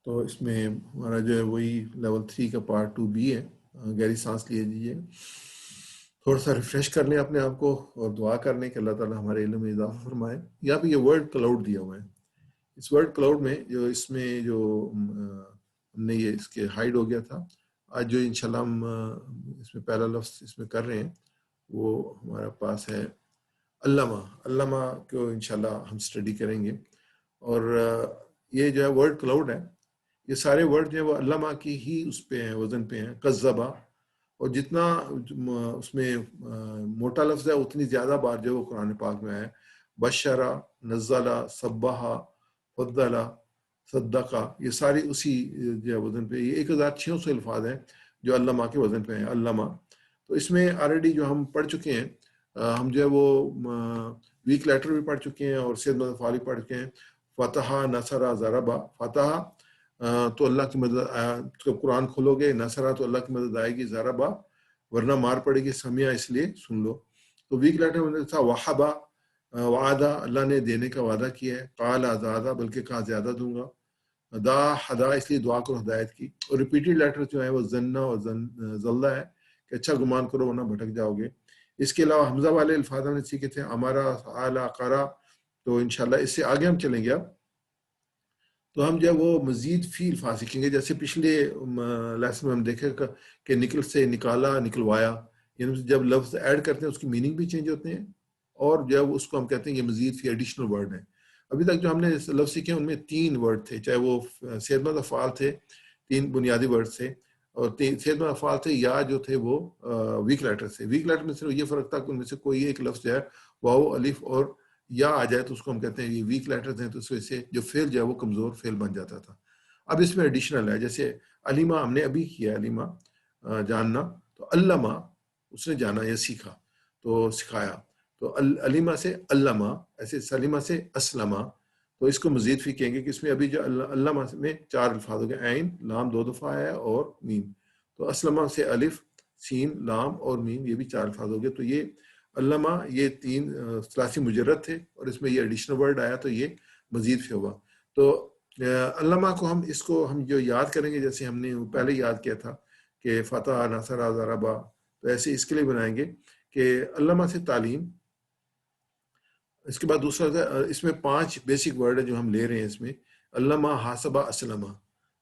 تو اس میں ہمارا جو ہے وہی لیول 3 کا پارٹ 2B ہے. گہری سانس لیے دیجیے، تھوڑا سا ریفریش کر لیں اپنے آپ کو اور دعا کر لیں کہ اللہ تعالیٰ ہمارے علم میں اضافہ فرمائے. یہاں پہ یہ ورڈ کلاؤڈ دیا ہوا ہے. اس ورڈ کلاؤڈ میں جو اس میں جو ہم نے یہ اس کے ہائیڈ ہو گیا تھا، آج جو انشاءاللہ ہم اس میں پہلا لفظ اس میں کر رہے ہیں وہ ہمارا پاس ہے علامہ. علامہ کو انشاءاللہ ہم اسٹڈی کریں گے. اور یہ جو ہے ورڈ کلاؤڈ ہے، یہ سارے ورڈ جو ہے وہ علامہ کی ہی اس پہ ہیں، وزن پہ ہیں. قذبہ، اور جتنا اس میں موٹا لفظ ہے اتنی زیادہ بار جو وہ قرآن پاک میں ہے. بشرا، نزلہ، صبحہ، فضلہ، صدقہ، یہ ساری اسی جو ہے وزن پہ. یہ 1600 الفاظ ہیں جو علامہ کے وزن پہ ہیں. علامہ تو اس میں آلریڈی جو ہم پڑھ چکے ہیں، ہم جو ہے وہ ویک لیٹر بھی پڑھ چکے ہیں اور سید مدد فعال بھی پڑھ چکے ہیں. فتح، نصرہ، ضربہ. فتح تو اللہ کی مدد، قرآن کھولو گے. نصرہ تو اللہ کی مدد آئے گی. ضربہ ورنہ مار پڑے گی. سمیع اس لیے سن لو. تو ویک لیٹر میں تھا وحبہ، وعدہ اللہ نے دینے کا وعدہ کیا ہے. قال زیادہ، بلکہ کہا زیادہ دوں گا. دا ہدا اس لیے دعا کرو ہدایت کی. اور ریپیٹیڈ لیٹر جو ہے وہ زنہ اور ذلہ ہے کہ اچھا گمان کرو ورنہ بھٹک جاؤ گے. اس کے علاوہ حمزہ والے الفاظ ہم نے سیکھے تھے، ہمارا اعلیٰ قرا. تو انشاءاللہ اس سے آگے ہم چلیں گے. اب تو ہم جو ہے وہ مزید فی الفاظ سیکھیں گے. جیسے پچھلے لیسن میں ہم دیکھے کہ نکل سے نکالا، نکلوایا، یعنی جب لفظ ایڈ کرتے ہیں اس کی میننگ بھی چینج ہوتے ہیں. اور جو ہے اس کو ہم کہتے ہیں یہ مزید فی ایڈیشنل ورڈ ہیں. ابھی تک جو ہم نے لفظ سیکھے ان میں 3 ورڈ تھے، چاہے وہ صیغۃ افعال تھے، 3 بنیادی ورڈ تھے. اور صیغۃ افعال تھے یا جو تھے وہ ویک لیٹر سے. ویک لیٹر میں صرف یہ فرق تھا کہ ان میں سے کوئی ایک لفظ جو ہے واو، الف اور یا آ جائے تو اس کو ہم کہتے ہیں یہ ویک لیٹرز ہیں. تو اس وجہ سے جو فعل جو ہے وہ کمزور فعل بن جاتا تھا. اب اس میں ایڈیشنل ہے، جیسے علیمہ ہم نے ابھی کیا، علیمہ جاننا. تو علامہ اس نے جانا یا سیکھا، تو سکھایا. تو علیمہ سے علامہ، ایسے سلیمہ سے اسلمہ. تو اس کو مزید فی کہیں گے کہ اس میں ابھی جو علامہ میں 4 الفاظ ہو گئے، عین، لام 2 دفعہ ہے اور میم. تو اسلمہ سے الف، سین، لام اور میم، یہ بھی 4 الفاظ ہو گئے. تو یہ علامہ یہ 3 ثلاثی مجرد تھے اور اس میں یہ ایڈیشنل ورڈ آیا تو یہ مزید فی ہوا. تو علامہ کو ہم جو یاد کریں گے، جیسے ہم نے پہلے یاد کیا تھا کہ فتح، نصرہ، ضربہ، تو ایسے اس کے لیے بنائیں گے کہ علامہ سے تعلیم. اس کے بعد دوسرا اس میں 5 بیسک ورڈ ہے جو ہم لے رہے ہیں اس میں. علامہ، حاسبہ، اسلمہ.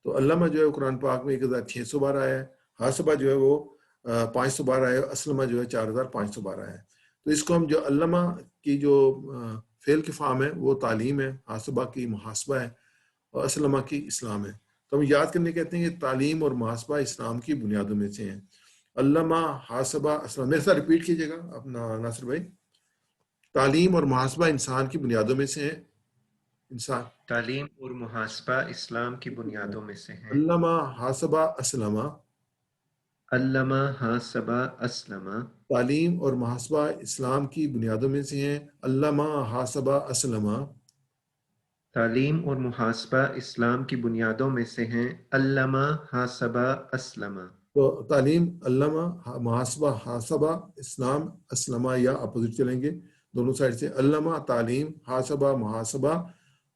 تو علامہ جو ہے قرآن پاک میں 1600 بار آیا ہے. حاسبہ جو ہے وہ 500 بار آیا ہے. اسلمہ جو ہے 4500 بار آیا ہے. تو اس کو ہم جو علامہ کی جو فعل کی فارم ہے وہ تعلیم ہے، حاسبہ کی محاسبہ ہے اور اسلمہ کی اسلام ہے. تو ہم یاد کرنے کہتے ہیں کہ تعلیم اور محاسبہ اسلام کی بنیادوں میں سے ہیں. علامہ، حاسبہ، اسلمہ. میرے ساتھ ریپیٹ کیجیے گا اپنا ناصر بھائی. تعلیم اور محاسبہ انسان کی بنیادوں میں سے ہیں. انسان تعلیم اور محاسبہ اسلام کی بنیادوں میں سے ہیں. علامہ، حاسبہ، اسلمہ. علامہ، حاسبہ، اسلمہ. تعلیم اور محاسبہ اسلام کی بنیادوں میں سے ہیں. علامہ، حاسبہ، اسلمہ. تعلیم اور محاسبہ اسلام کی بنیادوں میں سے ہیں. علامہ، حاسبہ، اسلمہ. تو تعلیم، علامہ، محاسبہ، حاسبہ، اسلام، اسلمہ، یا اپوزٹ چلیں گے دونوں سائڈ سے. علامہ، تعلیم، حاسبہ، محاسبہ،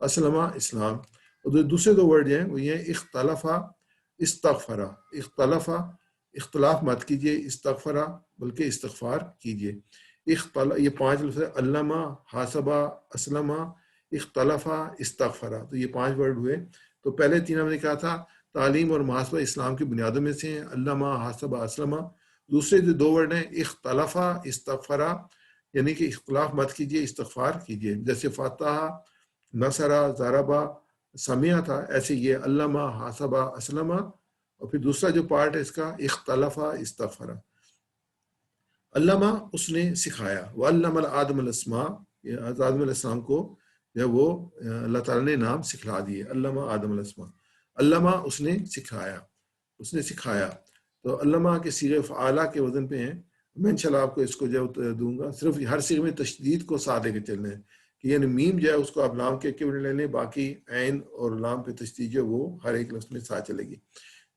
اسلمہ، اسلام. اور دوسرے 2 ورڈ ہیں وہ یہ ہیں اختلافہ، استغفرہ. اختلافہ، اختلاف مت کیجیے. استغفرہ، بلکہ استغفار کیجیے. یہ 5 لفظ ہے، علامہ، حاسبہ، اسلمہ، اختلافہ، استغفرہ. تو یہ 5 ورڈ ہوئے. تو پہلے 3 ہم نے کہا تھا تعلیم اور محاسبہ اسلام کی بنیادوں میں سے ہیں، علامہ، حاسبہ، اسلمہ. دوسرے جو 2 ورڈ ہیں اختلافہ، استغفرہ، یعنی کہ اختلاف مت کیجیے، استغفار کیجیے. جیسے فتح، نصرہ، ضربہ، سمیع تھا، ایسے یہ علامہ، حاسبہ، اسلمہ. اور پھر دوسرا جو پارٹ ہے اس کا اختلافہ، استغفرہ. علامہ اس نے سکھایا. وعلم آدم الاسماء، آدم علیہ السلام کو جو وہ اللہ تعالیٰ نے نام سکھلا دیے. علامہ آدم الاسماء. علامہ اس نے سکھایا، اس نے سکھایا. تو علامہ کے صیغے فعالہ کے وزن پہ ہیں. میں انشاءاللہ آپ کو اس کو جو دوں گا. صرف ہر صیغے میں تشدید کو ساتھ لے کے چلنا ہے کہ یعنی میم جو ہے اس کو آپ لام کے لے لیں، باقی عین اور لام پہ تشدید جو وہ ہر ایک لفظ میں ساتھ چلے گی.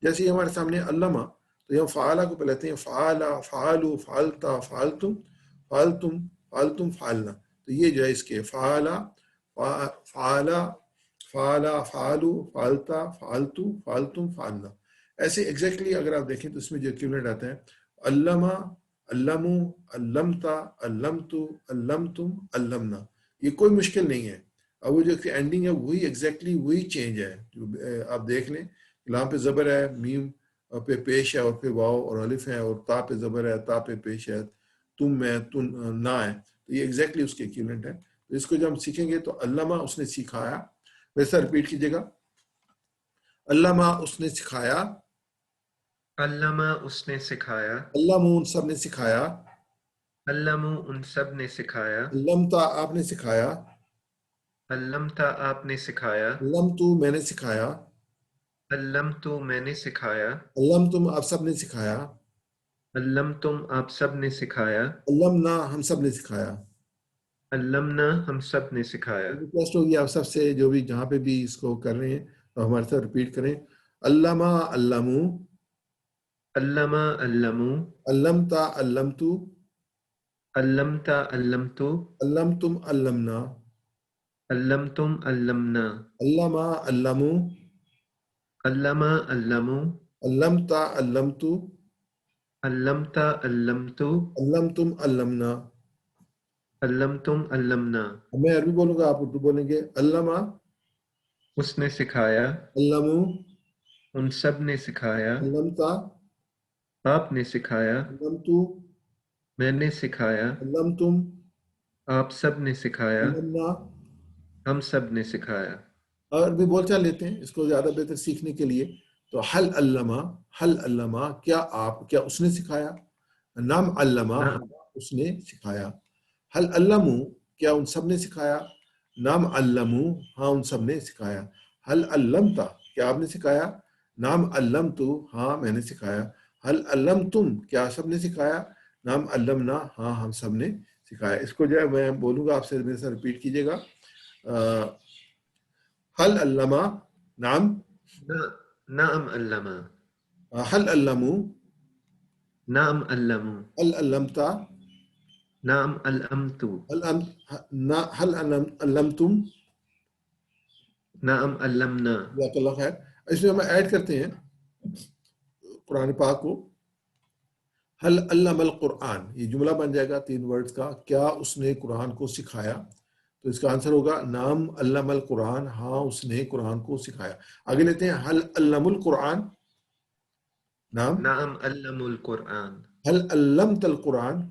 جیسے یہ ہمارے سامنے علامہ، تو یہ فعالہ کو پہ لیتے ہیں فعالہ، فعالو، فعلتا، فعلتم، فعلتم، فعلتم، فعلنا. تو یہ جو ہے اس کے فعالہ، فعالہ، فعلا، فعلو، فعلتا، فعلتو، فعلتم، فعلنا. ایسے ایگزیکٹلی اگر آپ دیکھیں تو اس میں جو ایکویولنٹ آتا ہے علامہ، علمو، علمتا، علمتو، علمتم، علمنا. یہ کوئی مشکل نہیں ہے. اب وہ جو اینڈنگ ہے وہی ایگزیکٹلی وہی چینج ہے. جو آپ دیکھ لیں لام پہ زبر ہے، میم پہ پیش ہے، اور پھر واو اور الف ہے، اور تا پہ زبر ہے، تا پہ پیش ہے، تم ہے، تم نہ ہے. تو یہ ایگزیکٹلی اس کے ایکویولنٹ ہے. تو اس کو جب ہم سیکھیں گے تو علامہ اس نے سکھایا، ویسا ریپیٹ کیجیے گا. علامہ اس نے سکھایا، علامہ اس نے سکھایا، علامو ان سب نے سکھایا، علمو ان سب نے سکھایا، علمتا آپ نے سکھایا، علمتا آپ نے سکھایا، علمتو میں نے سکھایا، علمتو میں نے سکھایا، علمتم آپ سب نے سکھایا، علمتم آپ سب نے سکھایا، علمنا ہم سب نے سکھایا. علمنا ہم سب نے سکھایا. ریکویسٹ ہوگی آپ سب سے جو بھی جہاں پہ بھی اس کو کر رہے ہیں تو ہمارے ساتھ ریپیٹ کریں. علامہ، علمو، علمہ، علمو، علمتا، علمتو، علمتا، علمتو، علمتم، علمنا، علمتم، علمنا، علامہ، علمو، علمہ، علمو، علمتا، علمتو، علمتا، علمتو، علمتم، علمنا. علمتم، علمنا. میں عربی بولوں گا، آپ اردو بولیں گے. علامہ، اس نے سکھایا، علمو، ان سب نے سکھایا، علمتا، آپ نے سکھایا، علمتو، میں نے سکھایا، علمتم، آپ سب نے سکھایا، علمنا. ہم سب نے سکھایا. اور بھی بول چال لیتے ہیں اس کو زیادہ بہتر سیکھنے کے لیے. تو حل علامہ، حل علامہ کیا آپ، کیا اس نے سکھایا. نام علامہ نہ ہاں اس نے سکھایا. حل علمو کیا ان سب نے سکھایا. نام علمو ہاں ان سب نے سکھایا. حل علمتا کیا آپ نے سکھایا. نام علمتو ہاں میں نے سکھایا. حل علمتم کیا سب نے سکھایا. نام علمنا ہاں ہم سب نے سکھایا. اس کو جو ہے میں بولوں گا آپ سے میرے ساتھ ریپیٹ کیجیے گا. حل علامہ، نعم. نعم علمہ، حل علمو، نعم علمو، حل علمتا، نعم علمتو، حل علمتم. نعم علمنا. جزاک اللہ خیر. اس میں ہم ایڈ کرتے ہیں قرآن پاک کو. حل علم القرآن یہ جملہ بن جائے گا 3 ورڈز کا. کیا اس نے قرآن کو سکھایا. تو اس کا آنسر ہوگا نام علم القرآن ہاں اس نے قرآن کو سکھایا. آگے لیتے ہیں حل علم القرآن. نام. نعم علم القرآن، حل علمت القرآن.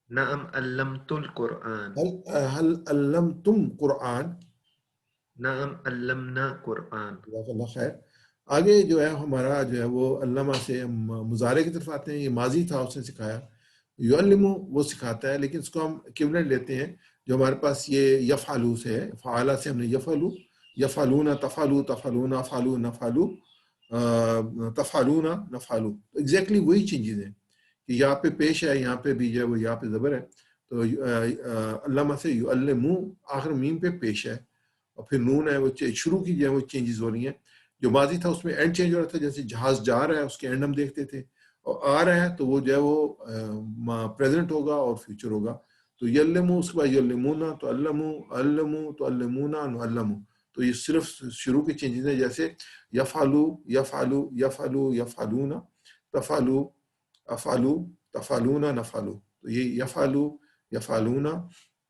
نعم علمت القرآن، حل علمتم قرآن. نعم علمنا قرآن. جزاک اللہ خیر. آگے جو ہے ہمارا جو ہے وہ علامہ سے ہم مضارع کی طرف آتے ہیں. یہ ماضی تھا اس نے سکھایا. یعلمو وہ سکھاتا ہے لیکن اس کو ہم ایکویولنٹ لیتے ہیں جو ہمارے پاس یہ یفعلو سے ہے. فعلا سے ہم نے یفعلو، یفعلون، تفعلو، تفعلون، فعلو، نفعلو، تفعلون، نفعلو. ایگزیکٹلی وہی چینجز ہیں کہ یہاں پہ پیش ہے، یہاں پہ بھی جو ہے وہ یہاں پہ زبر ہے. تو علامہ سے یعلمو آخر میم پہ پیش ہے، اور پھر نون ہے وہ شروع کی جو ہے وہ چینجز ہو رہی ہیں. جو ماضی تھا اس میں اینڈ چینج ہو رہا تھا. جیسے جہاز جا رہا ہے اس کے اینڈ ہم دیکھتے تھے، اور آ رہا ہے تو وہ جو ہے وہ پریزنٹ ہوگا اور فیوچر ہوگا. تو یلمو اس کے بعد یلمونا، تو علمو، علمو تو علمونا، علمو. تو یہ صرف شروع کی چینجز ہیں. جیسے یفعلو، یفعلو، یفعلو، یفعلونا، تفعلو، افعلو، تفعلونا، نفعلو. تو یہ یفعلو، یفعلونا،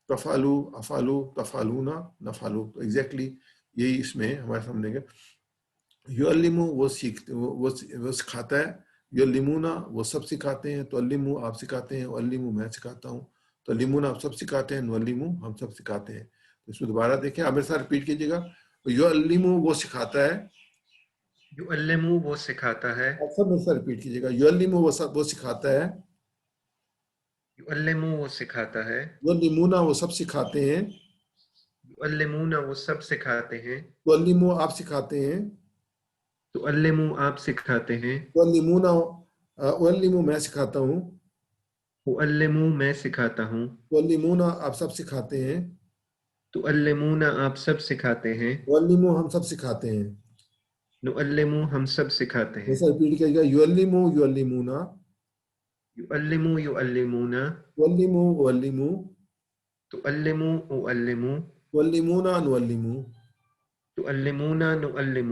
تفعلو، افعلو، تفعلونا، نفعلو. تو ایگزیکٹلی یہی اس میں ہمارے سامنے گا. یعلمو وہ سیکھتے، وہ سکھاتا ہے. یعلمونا وہ سب سکھاتے ہیں. تو علمو آپ سکھاتے ہیں، علمو میں سکھاتا ہوں. تو علمونا آپ سب سکھاتے ہیں، نعلمو ہم سب سکھاتے ہیں. تو اس میں دوبارہ دیکھیں، آپ میرے ساتھ ریپیٹ کیجیے گا. یعلمو وہ سکھاتا ہے. یعلمو وہ سکھاتا ہے، آپ سب میرے ساتھ ریپیٹ کیجیے گا. یعلمو وہ سکھاتا ہے. یعلمو وہ سکھاتا ہے، یعلمونا وہ سب سکھاتے ہیں. یعلمون وہ سب سکھاتے ہیں، تعلمو آپ سکھاتے ہیں. تعلمو آپ سکھاتے ہیں، تعلمونا علمو میں سکھاتا ہوں. اعلمو میں سکھاتا ہوں، تعلمونا آپ سب سکھاتے ہیں. تعلمون آپ سب سکھاتے ہیں، تعلمو ہم سب سکھاتے ہیں. نعلمو ہم سب سکھاتے ہیں. جیسا ریپیٹ کیجیے گا. یعلمو یعلمونا، یعلمو یعلمون، تعلمو علمو، تعلمو اعلمو، تعلمونا نعلمو. تعلمون نعلم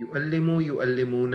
يعلم يعلمون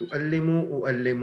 تعلم أعلم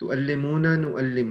تعلمون نعلم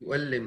يعلم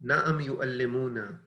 نعم يعلمون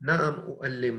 نعم أعلم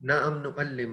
نعم نعلم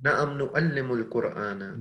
نعم نعلم القرآن.